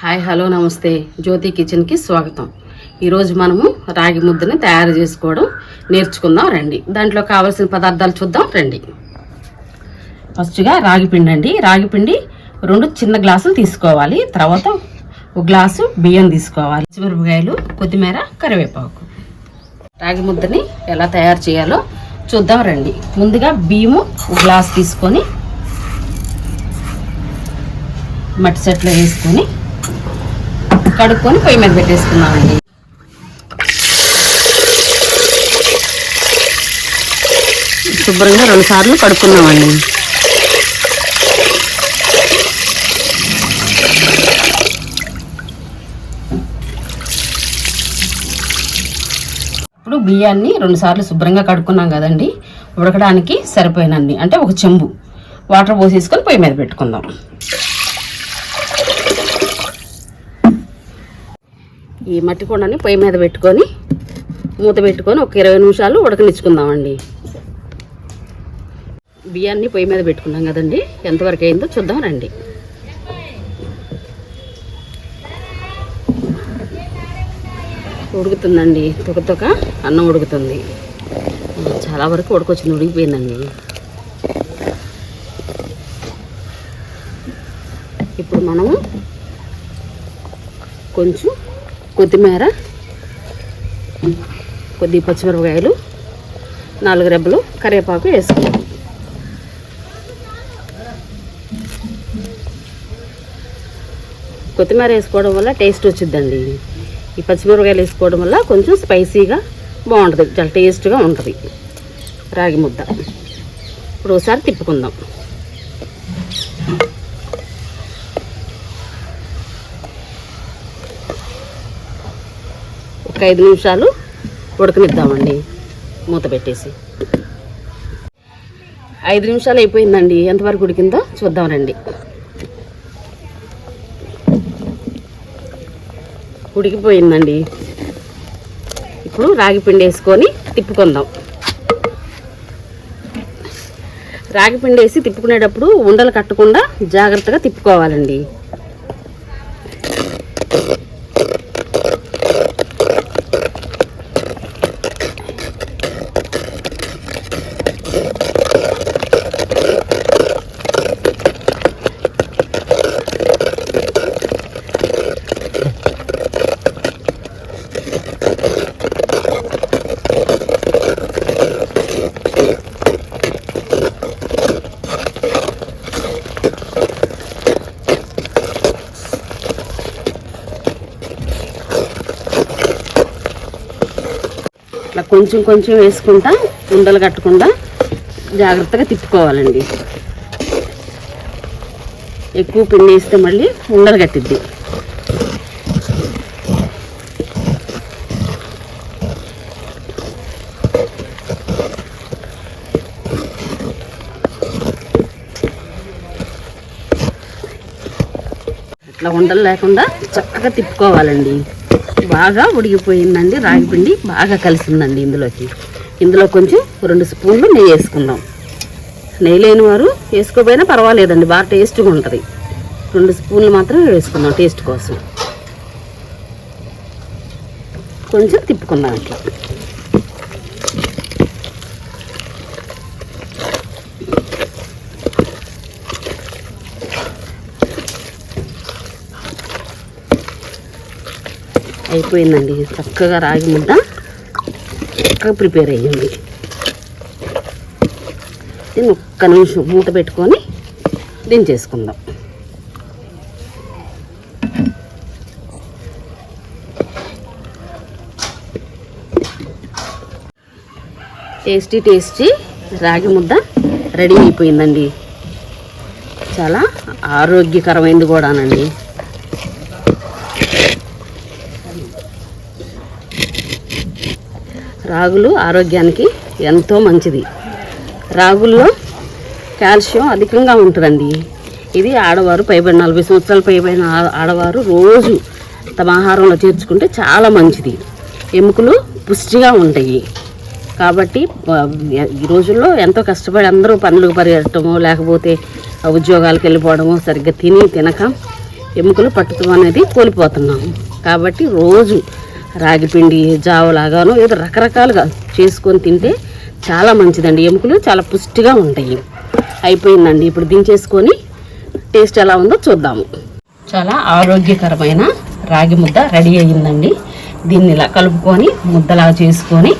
Hi hello నమస్తే జ్యోతి కిచెన్కి స్వాగతం. ఈరోజు మనము రాగి ముద్దని తయారు చేసుకోవడం నేర్చుకుందాం రండి. దాంట్లో కావాల్సిన పదార్థాలు చూద్దాం రండి. ఫస్ట్గా రాగి పిండి అండి. రాగి పిండి 2 చిన్న గ్లాసులు తీసుకోవాలి. తర్వాత 1 గ్లాసు బియ్యం తీసుకోవాలి. పచ్చిమిరపకాయలు, కొత్తిమీర, కరివేపాకు. రాగి ముద్దని ఎలా తయారు చేయాలో చూద్దాం రండి. ముందుగా బియ్యము 1 గ్లాసు తీసుకొని మట్టి సెట్లో వేసుకొని కడుక్కొని పొయ్యి మీద పెట్టేసుకున్నామండి. శుభ్రంగా 2 సార్లు కడుక్కున్నామండి. ఇప్పుడు బియ్యాన్ని 2 సార్లు శుభ్రంగా కడుక్కున్నాం కదండి. ఉడకడానికి సరిపోయినండి, అంటే 1 చెంబు వాటర్ పోసేసుకొని పొయ్యి మీద పెట్టుకుందాం. ఈ మట్టి కుండని పొయ్యి మీద పెట్టుకొని మూత పెట్టుకొని ఒక 20 నిమిషాలు ఉడకనిచ్చుకుందామండి. బియ్యాన్ని పొయ్యి మీద పెట్టుకున్నాం కదండి, ఎంతవరకు అయిందో చూద్దాం రండి. ఉడుకుతుందండి, తొక అన్నం ఉడుకుతుంది. చాలా వరకు ఉడకొచ్చింది, ఉడికిపోయిందండి. ఇప్పుడు మనము కొంచెం కొత్తిమీర, కొద్ది పచ్చిమిరపకాయలు, 4 రెబ్బలు కరివేపాకు వేసుకుందాం. కొత్తిమీర వేసుకోవడం వల్ల టేస్ట్ వచ్చిద్దండి. ఈ పచ్చిమిరపకాయలు వేసుకోవడం వల్ల కొంచెం స్పైసీగా బాగుంటుంది, చాలా టేస్ట్గా ఉంటుంది రాగి ముద్ద. ఇప్పుడు ఒకసారి తిప్పుకుందాం. ఒక 5 నిమిషాలు ఉడకనిద్దామండి మూత పెట్టేసి. 5 నిమిషాలు అయిపోయిందండి. ఎంతవరకు ఉడికిందో చూద్దాం రండి. ఉడికిపోయిందండి. ఇప్పుడు రాగి పిండి వేసుకొని తిప్పుకుందాం. రాగి పిండి వేసి తిప్పుకునేటప్పుడు ఉండలు కట్టకుండా జాగ్రత్తగా తిప్పుకోవాలండి. ఇట్లా కొంచెం కొంచెం వేసుకుంటా ఉండలు కట్టకుండా జాగ్రత్తగా తిప్పుకోవాలండి. ఎక్కువ పిండి వేస్తే మళ్ళీ ఉండలు కట్టిద్ది. ఇట్లా ఉండలు లేకుండా చక్కగా తిప్పుకోవాలండి. బాగా ఉడికిపోయిందండి. రాగి పిండి బాగా కలిసిందండి ఇందులో కొంచెం 2 స్పూన్లు నెయ్యి వేసుకుందాం. నెయ్యి లేని వారు వేసుకోపోయినా పర్వాలేదండి, బాగా టేస్ట్గా ఉంటుంది. 2 స్పూన్లు మాత్రం వేసుకుందాం టేస్ట్ కోసం. కొంచెం తిప్పుకుందాం అట్లా. అయిపోయిందండి. చక్కగా రాగి ముద్ద చక్కగా ప్రిపేర్ అయ్యింది. దీన్ని 1 నిమిషం మూత పెట్టుకొని దించేసుకుందాం. టేస్టీ రాగి ముద్ద రెడీ అయిపోయిందండి. చాలా ఆరోగ్యకరమైనది కూడానండి. రాగులు ఆరోగ్యానికి ఎంతో మంచిది. రాగుల్లో కాల్షియం అధికంగా ఉంటుందండి. ఇది ఆడవారు 40 సంవత్సరాలు పైబడిన ఆడవారు రోజు తమ ఆహారంలో చేర్చుకుంటే చాలా మంచిది. ఎముకలు పుష్టిగా ఉంటాయి. కాబట్టి ఈ రోజుల్లో ఎంతో కష్టపడి అందరూ పనులకు పరిగెట్టడమో లేకపోతే ఉద్యోగాలకు వెళ్ళిపోవడమో సరిగ్గా తినక ఎముకలు పట్టుతాం అనేది కోల్పోతున్నాము. కాబట్టి రోజు రాగి పిండి జావలాగాను ఏదో రకరకాలుగా చేసుకొని తింటే చాలా మంచిదండి. ఎముకలు చాలా పుష్టిగా ఉంటాయి. అయిపోయిందండి. ఇప్పుడు దించేసుకొని టేస్ట్ ఎలా ఉందో చూద్దాము. చాలా ఆరోగ్యకరమైన రాగి ముద్ద రెడీ అయ్యిందండి. దీన్ని ఇలా కలుపుకొని ముద్దలా చేసుకొని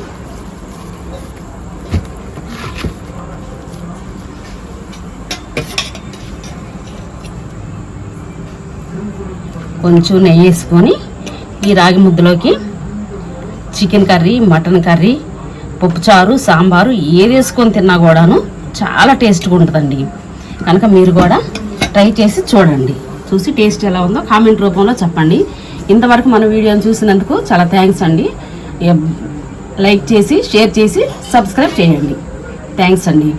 కొంచెం నెయ్యి వేసుకొని ఈ రాగి ముద్దలోకి చికెన్ కర్రీ, మటన్ కర్రీ, పప్పుచారు, సాంబారు ఏది వేసుకొని తిన్నా కూడాను చాలా టేస్ట్గా ఉంటుందండి. కనుక మీరు కూడా ట్రై చేసి చూడండి. చూసి టేస్ట్ ఎలా ఉందో కామెంట్ రూపంలో చెప్పండి. ఇంతవరకు మన వీడియోని చూసినందుకు చాలా థ్యాంక్స్ అండి. లైక్ చేసి, షేర్ చేసి, సబ్స్క్రైబ్ చేయండి. థ్యాంక్స్ అండి.